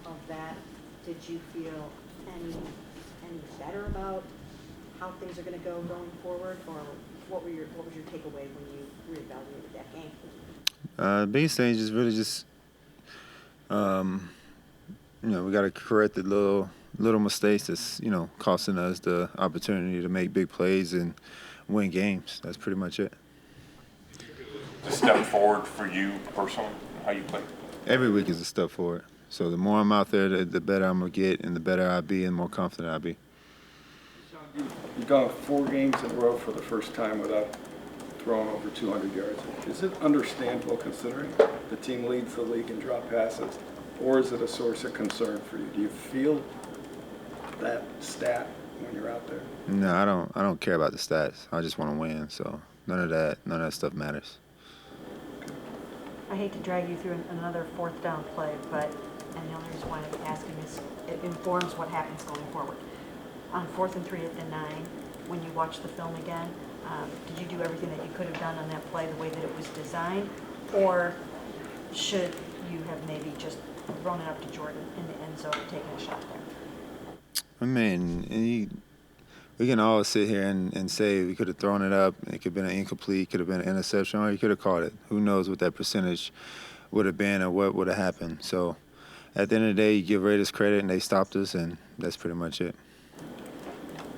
of that, did you feel any better about how things are going to go going forward, or what was your takeaway when you reevaluated that game? Biggest thing is just really just we got to correct the little mistakes that's costing us the opportunity to make big plays and win games. That's pretty much it. A step forward for you personally, how you play? Every week is a step forward. So the more I'm out there, the better I'm gonna get, and the better I'll be, and the more confident I'll be. You've gone 4 games in a row for the first time without throwing over 200 yards. Is it understandable considering the team leads the league in drop passes, or is it a source of concern for you? Do you feel that stat when you're out there? No, I don't care about the stats. I just want to win. So none of that stuff matters. I hate to drag you through another fourth down play, and the only reason why I'm asking is it informs what happens going forward. On 4th and 3 at the 9, when you watch the film again, did you do everything that you could have done on that play the way that it was designed, or should you have maybe just thrown it up to Jordan in the end zone and taken a shot there? I mean, we can all sit here and say we could have thrown it up. It could have been an incomplete, could have been an interception, or you could have caught it. Who knows what that percentage would have been or what would have happened. So at the end of the day, you give Raiders credit, and they stopped us, and that's pretty much it.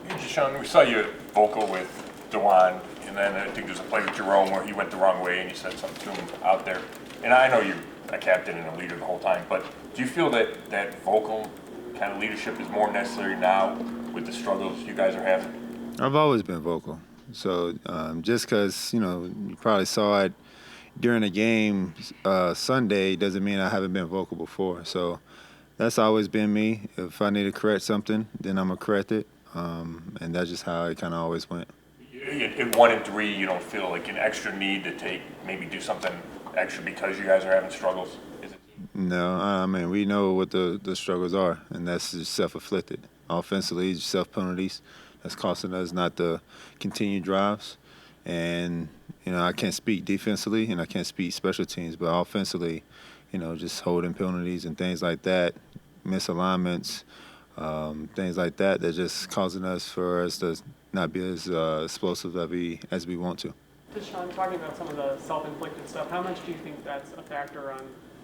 Hey, Deshaun, we saw you vocal with DeJuan, and then I think there's a play with Jerome where he went the wrong way and you said something to him out there. And I know you're a captain and a leader the whole time, but do you feel that vocal kind of leadership is more necessary now with the struggles you guys are having? I've always been vocal. So just because, you probably saw it during a game Sunday doesn't mean I haven't been vocal before. So that's always been me. If I need to correct something, then I'm going to correct it. And that's just how it kind of always went. In 1 and 3, you don't feel like an extra need to maybe do something extra because you guys are having struggles? No, I mean, we know what the struggles are, and that's just self-inflicted. Offensively, self-penalties. That's costing us not to continue drives. And, I can't speak defensively, and I can't speak special teams, but offensively, just holding penalties and things like that, misalignments, things like that, that's just causing us to not be as explosive as we want to. Deshaun, talking about some of the self-inflicted stuff, how much do you think that's a factor on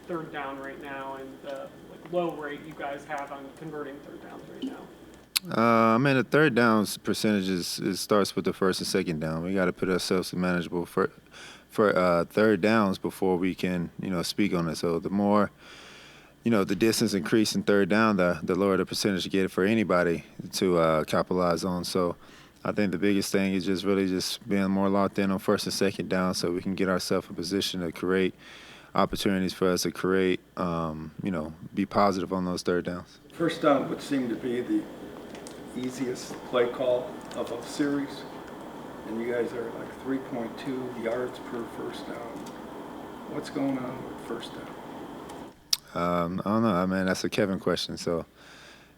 3rd down right now and the low rate you guys have on converting 3rd downs right now? I mean, the 3rd downs percentage starts with the 1st and 2nd down. We got to put ourselves in manageable for 3rd downs before we can, speak on it. So the more, the distance increase in 3rd down, the lower the percentage you get for anybody to capitalize on. So I think the biggest thing is just really just being more locked in on 1st and 2nd down so we can get ourselves in position to create opportunities for us to create, be positive on those 3rd downs. 1st down would seem to be the easiest play call of a series, and you guys are like 3.2 yards per 1st down. What's going on with 1st down? I don't know. I mean, that's a Kevin question. So,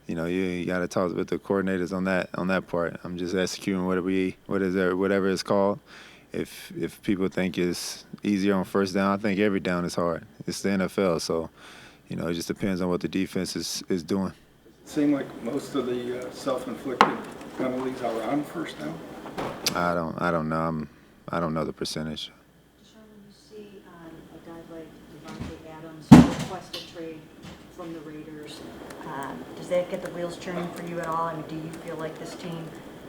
you got to talk with the coordinators on that part. I'm just executing whatever it's called. If people think it's easier on 1st down, I think every down is hard. It's the NFL, so it just depends on what the defense is doing. It seems like most of the self-inflicted penalties are on 1st down. I don't know. I don't know the percentage. Deshaun, when you see a guy like Devontae Adams request a trade from the Raiders, does that get the wheels turning for you at all? I mean, do you feel like this team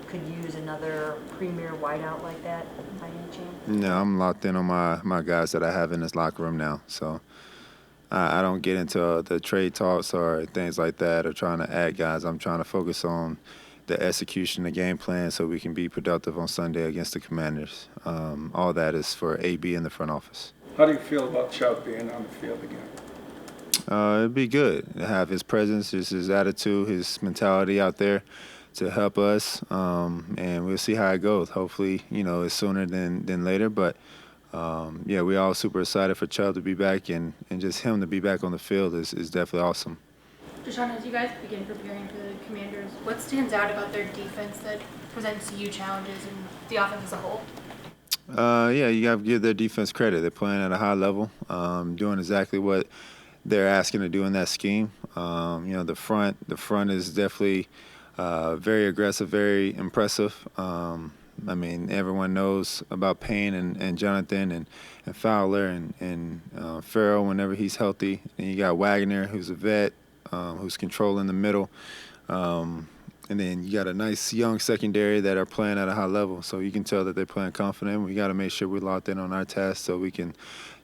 could use another premier wideout like that by any chance? No, I'm locked in on my guys that I have in this locker room now. So I don't get into the trade talks or things like that or trying to add guys. I'm trying to focus on the execution, the game plan, so we can be productive on Sunday against the Commanders. All that is for AB in the front office. How do you feel about Chubb being on the field again? It'd be good to have his presence, his attitude, his mentality out there to help us, and we'll see how it goes. Hopefully, it's sooner than later, but we're all super excited for Chubb to be back, and just him to be back on the field is definitely awesome. Deshaun, as you guys begin preparing for the Commanders, what stands out about their defense that presents you challenges and the offense as a whole? You got to give their defense credit. They're playing at a high level, doing exactly what they're asking to do in that scheme. The front is definitely very aggressive, very impressive. Everyone knows about Payne and Jonathan and Fowler and Farrell whenever he's healthy. And you got Wagner, who's a vet, who's controlling the middle. And then you got a nice young secondary that are playing at a high level. So you can tell that they're playing confident. We got to make sure we're locked in on our task so we can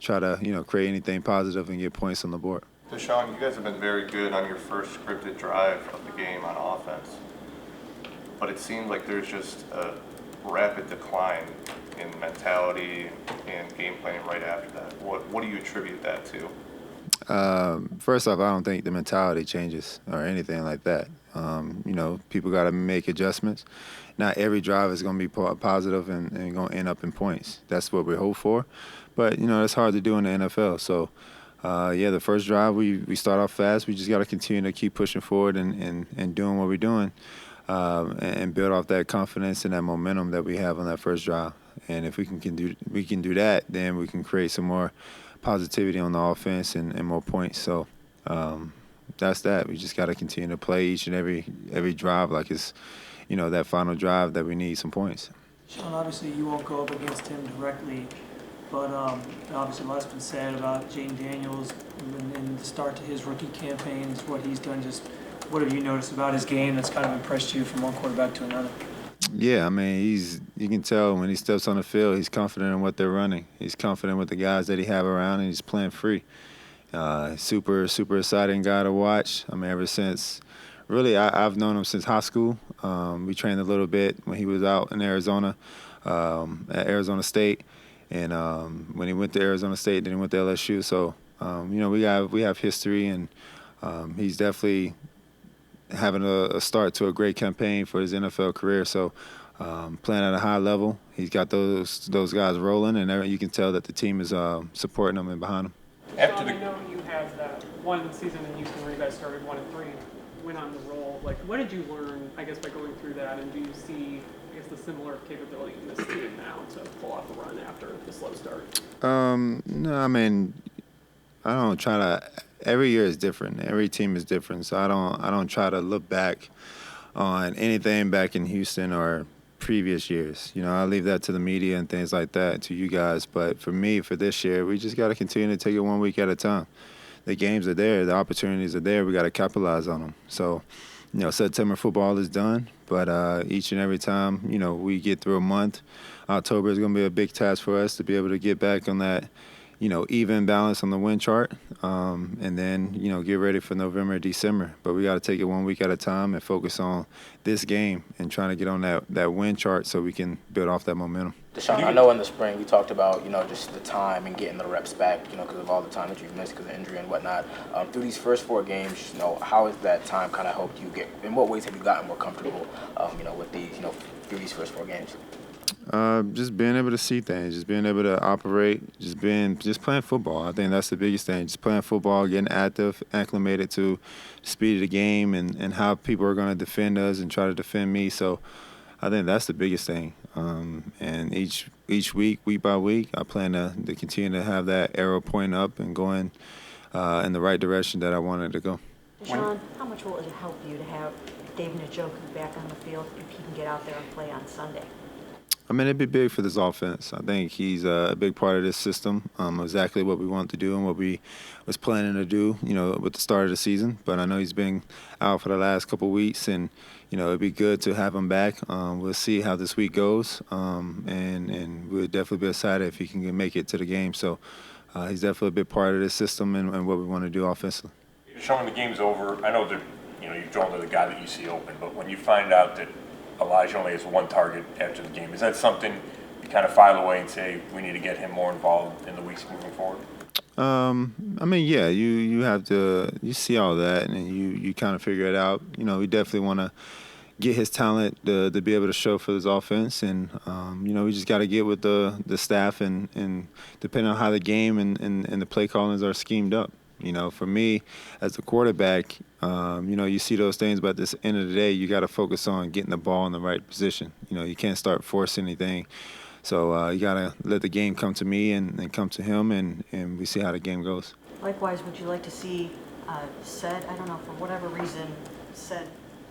try to, create anything positive and get points on the board. Deshaun, you guys have been very good on your first scripted drive of the game on offense, but it seems like there's just a rapid decline in mentality and game planning right after that. What do you attribute that to? First off, I don't think the mentality changes or anything like that. People got to make adjustments. Not every drive is going to be positive and going to end up in points. That's what we hope for. But, it's hard to do in the NFL. So, the first drive, we start off fast. We just got to continue to keep pushing forward and doing what we're doing and build off that confidence and that momentum that we have on that first drive. And if we can do that, then we can create some more positivity on the offense and more points. So that's that. We just got to continue to play each and every drive like it's, that final drive that we need some points. Sean, obviously you won't go up against him directly, but obviously a lot's been said about Jane Daniels and the start to his rookie campaigns, what he's done. Just what have you noticed about his game that's kind of impressed you from one quarterback to another? Yeah, you can tell when he steps on the field, he's confident in what they're running. He's confident with the guys that he have around, and he's playing free. Super, super exciting guy to watch. Ever since, really, I've known him since high school. We trained a little bit when he was out in Arizona, at Arizona State. And when he went to Arizona State, then he went to LSU. So, we have history, and he's definitely having a start to a great campaign for his NFL career. So playing at a high level, he's got those guys rolling, and you can tell that the team is supporting him and behind him. Sean, I know you had that one season in Houston where you guys started 1-3, went on the roll. What did you learn, I guess, by going through that, and do you see, I guess, the similar capability in this team now to pull off a run after the slow start? No, I don't try to. Every year is different. Every team is different. So I don't try to look back on anything back in Houston or previous years. I leave that to the media and things like that, to you guys. But for me, for this year, we just got to continue to take it 1 week at a time. The games are there. The opportunities are there. We got to capitalize on them. So, September football is done. But each and every time, we get through a month, October is going to be a big task for us to be able to get back on that, even balance on the win chart, and then, get ready for November, December. But we got to take it 1 week at a time and focus on this game and trying to get on that win chart so we can build off that momentum. Deshaun, I know in the spring you talked about, just the time and getting the reps back, because of all the time that you've missed because of injury and whatnot. Through these first 4 games, how has that time kind of helped you get, in what ways have you gotten more comfortable, with these, through these first 4 games? Just being able to see things, just being able to operate, just playing football. I think that's the biggest thing. Just playing football, getting active, acclimated to the speed of the game and how people are going to defend us and try to defend me. So I think that's the biggest thing. And each week by week, I plan to continue to have that arrow pointing up and going in the right direction that I wanted to go. Deshaun, how much will it help you to have David Njoku back on the field if he can get out there and play on Sunday? It'd be big for this offense. I think he's a big part of this system, exactly what we want to do and what we was planning to do, with the start of the season. But I know he's been out for the last couple of weeks, and, it'd be good to have him back. We'll see how this week goes, and we'll definitely be excited if he can make it to the game. So he's definitely a big part of this system and what we want to do offensively. Showing the game's over, I know that, you've drawn to the guy that you see open, but when you find out that Elijah only has 1 target after the game, is that something you kind of file away and say we need to get him more involved in the weeks moving forward? Yeah, you have to, you see all that and you kind of figure it out. We definitely want to get his talent to be able to show for this offense, and we just got to get with the staff and depending on how the game and the play callings are schemed up. For me, as a quarterback, you see those things, but at the end of the day, you got to focus on getting the ball in the right position. You can't start forcing anything. So you got to let the game come to me and come to him, and we see how the game goes. Likewise, would you like to see said, I don't know, for whatever reason, said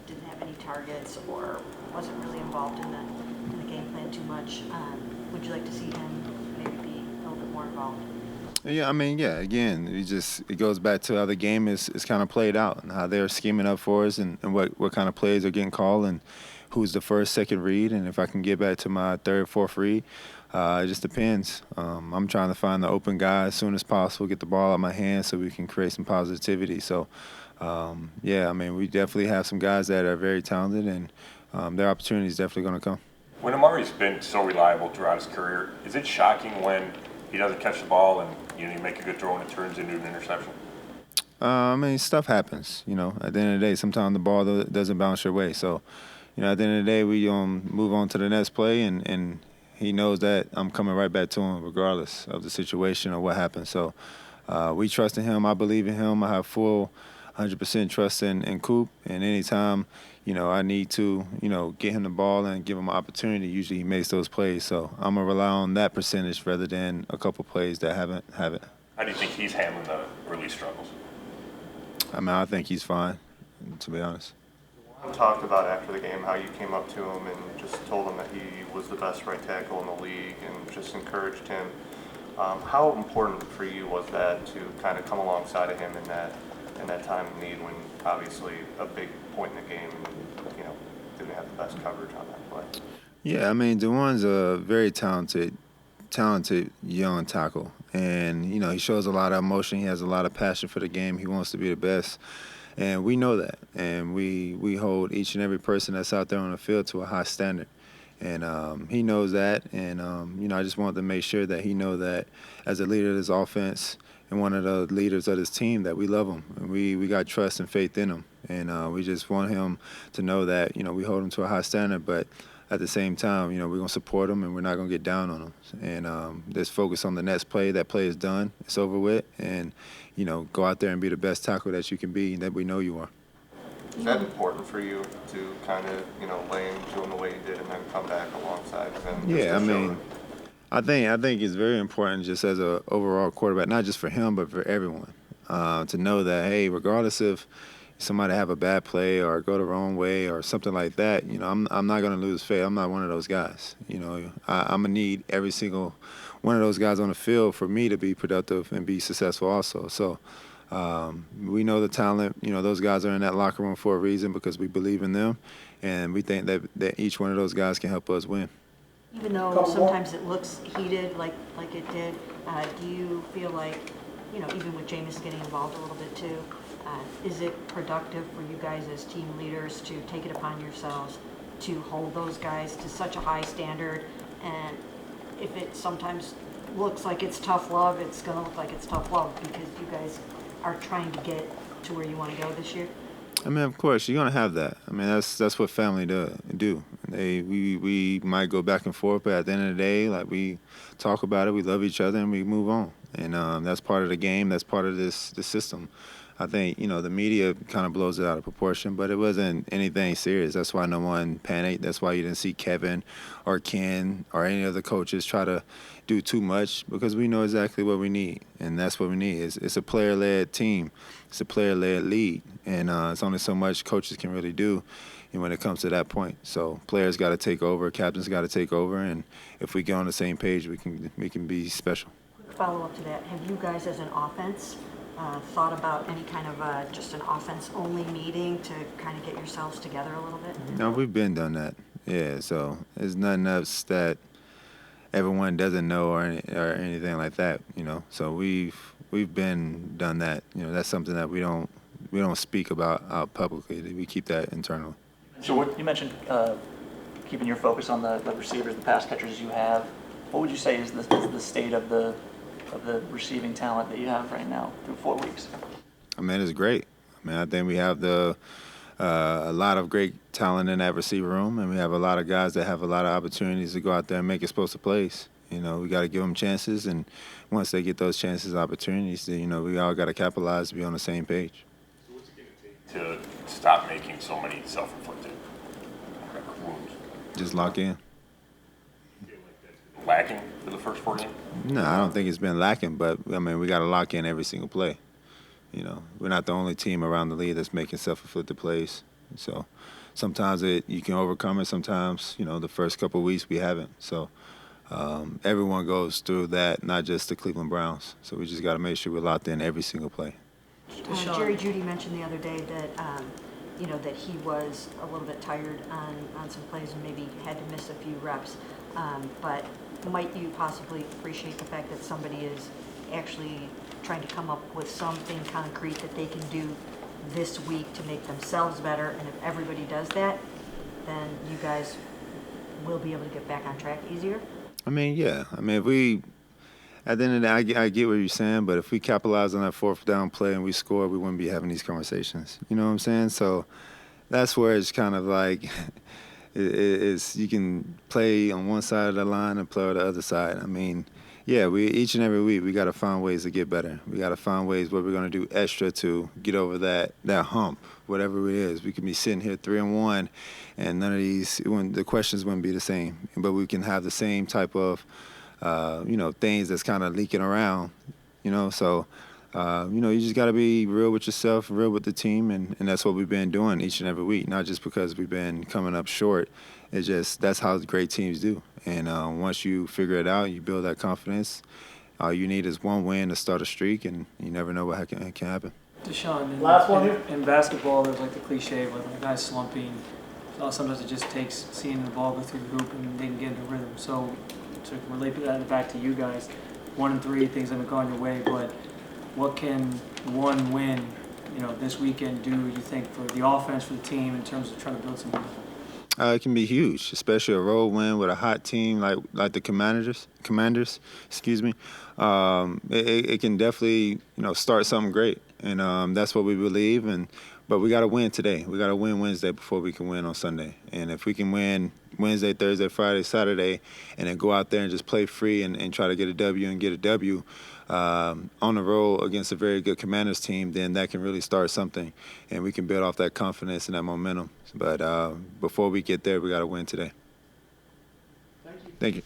didn't have any targets or wasn't really involved in the game plan too much? Would you like to see him maybe be a little bit more involved? Yeah, I mean, yeah, again, it goes back to how the game is kind of played out and how they're scheming up for us and what kind of plays are getting called and who's the first, second read. And if I can get back to my third, fourth read, it just depends. I'm trying to find the open guy as soon as possible, get the ball out of my hands so we can create some positivity. So, yeah, I mean, we definitely have some guys that are very talented and their opportunity is definitely going to come. When Amari's been so reliable throughout his career, is it shocking when he doesn't catch the ball and you make a good throw and it turns into an interception? I mean, stuff happens. At the end of the day, sometimes the ball doesn't bounce your way. So, at the end of the day, we move on to the next play, and he knows that I'm coming right back to him regardless of the situation or what happens. So we trust in him. I believe in him. I have full 100% trust in Coop. And anytime, I need to, get him the ball and give him an opportunity, usually he makes those plays. So I'm going to rely on that percentage rather than a couple plays that haven't. How do you think he's handling the early struggles? I mean, I think he's fine, to be honest. You talked about after the game how you came up to him and just told him that he was the best right tackle in the league and just encouraged him. How important for you was that to kind of come alongside of him in that time of need when obviously a big point in the game and didn't have the best coverage on that play? Yeah, I mean, DeJuan's a very talented young tackle. And, he shows a lot of emotion. He has a lot of passion for the game. He wants to be the best. And we know that. And we hold each and every person that's out there on the field to a high standard. And he knows that. And, I just wanted to make sure that he know that as a leader of this offense and one of the leaders of this team that we love him. And we got trust and faith in him. And we just want him to know that, we hold him to a high standard. But at the same time, we're going to support him and we're not going to get down on him. And just focus on the next play. That play is done. It's over with. And, go out there and be the best tackle that you can be that we know you are. Is that important for you to kind of, lay into him the way you did and then come back alongside him? Yeah, I mean, I think it's very important just as a overall quarterback, not just for him, but for everyone, to know that, hey, regardless if somebody have a bad play or go the wrong way or something like that, I'm not going to lose faith. I'm not one of those guys. I'm going to need every single one of those guys on the field for me to be productive and be successful also. So we know the talent. Those guys are in that locker room for a reason because we believe in them, and we think that each one of those guys can help us win. Even though sometimes it looks heated like it did, do you feel like, even with Jameis getting involved a little bit too, is it productive for you guys as team leaders to take it upon yourselves to hold those guys to such a high standard? And if it sometimes looks like it's tough love, it's going to look like it's tough love because you guys are trying to get to where you want to go this year? I mean, of course, you're going to have that. I mean, that's what family do. We might go back and forth, but at the end of the day, like, we talk about it, we love each other, and we move on. And that's part of the game. That's part of this system. I think, the media kind of blows it out of proportion, but it wasn't anything serious. That's why no one panicked. That's why you didn't see Kevin or Ken or any other coaches try to do too much because we know exactly what we need, and that's what we need. It's a player-led team. It's a player-led league, and it's only so much coaches can really do when it comes to that point. So players got to take over, captains got to take over, and if we get on the same page, we can be special. Quick follow-up to that. Have you guys as an offense thought about any kind of just an offense-only meeting to kind of get yourselves together a little bit? No, we've been done that. Yeah, so there's nothing else that everyone doesn't know or anything like that. So we've been done that. That's something that we don't speak about out publicly. We keep that internal. So you mentioned keeping your focus on the receivers, the pass catchers you have. What would you say is the state of the receiving talent that you have right now through 4 weeks? I mean, it's great. I think we have a lot of great talent in that receiver room, and we have a lot of guys that have a lot of opportunities to go out there and make explosive plays. We got to give them chances, and once they get those chances, opportunities, we all got to capitalize to be on the same page. So what's it going to take to stop making so many self-inflicted wounds? Just lock in. Lacking for the first 4 games? No, I don't think it's been lacking, but, we got to lock in every single play. we're not the only team around the league that's making self-inflicted plays. So sometimes you can overcome it. Sometimes, the first couple of weeks we haven't. So everyone goes through that, not just the Cleveland Browns. So we just got to make sure we're locked in every single play. Jerry Jeudy mentioned the other day that, that he was a little bit tired on some plays and maybe had to miss a few reps. But might you possibly appreciate the fact that somebody is actually trying to come up with something concrete that they can do this week to make themselves better? And if everybody does that, then you guys will be able to get back on track easier? I mean, yeah. I mean, if we, at the end of the day, I get what you're saying, but if we capitalize on that fourth down play and we score, we wouldn't be having these conversations. You know what I'm saying? So that's where it's kind of like it's you can play on one side of the line and play on the other side. I mean, yeah, we each and every week we got to find ways to get better. We got to find ways what we're going to do extra to get over that hump, whatever it is. We can be sitting here 3-1, and none of the questions wouldn't be the same. But we can have the same type of, things that's kind of leaking around, So, you just got to be real with yourself, real with the team, and that's what we've been doing each and every week. Not just because we've been coming up short. It's just that's how great teams do. And once you figure it out, you build that confidence. All you need is one win to start a streak, and you never know what can happen. Deshaun, in basketball, there's like the cliche, when a guy's slumping, sometimes it just takes seeing the ball go through the hoop and they can get into rhythm. So to relate that back to you guys, 1-3, things haven't gone your way, but what can one win, this weekend do, you think, for the offense, for the team, in terms of trying to build some momentum? It can be huge, especially a road win with a hot team like the Commanders. Excuse me. It can definitely start something great, and that's what we believe. But we got to win today. We got to win Wednesday before we can win on Sunday. And if we can win Wednesday, Thursday, Friday, Saturday, and then go out there and just play free and try to get a W on the road against a very good Commanders team, then that can really start something, and we can build off that confidence and that momentum. But before we get there, we got to win today. Thank you.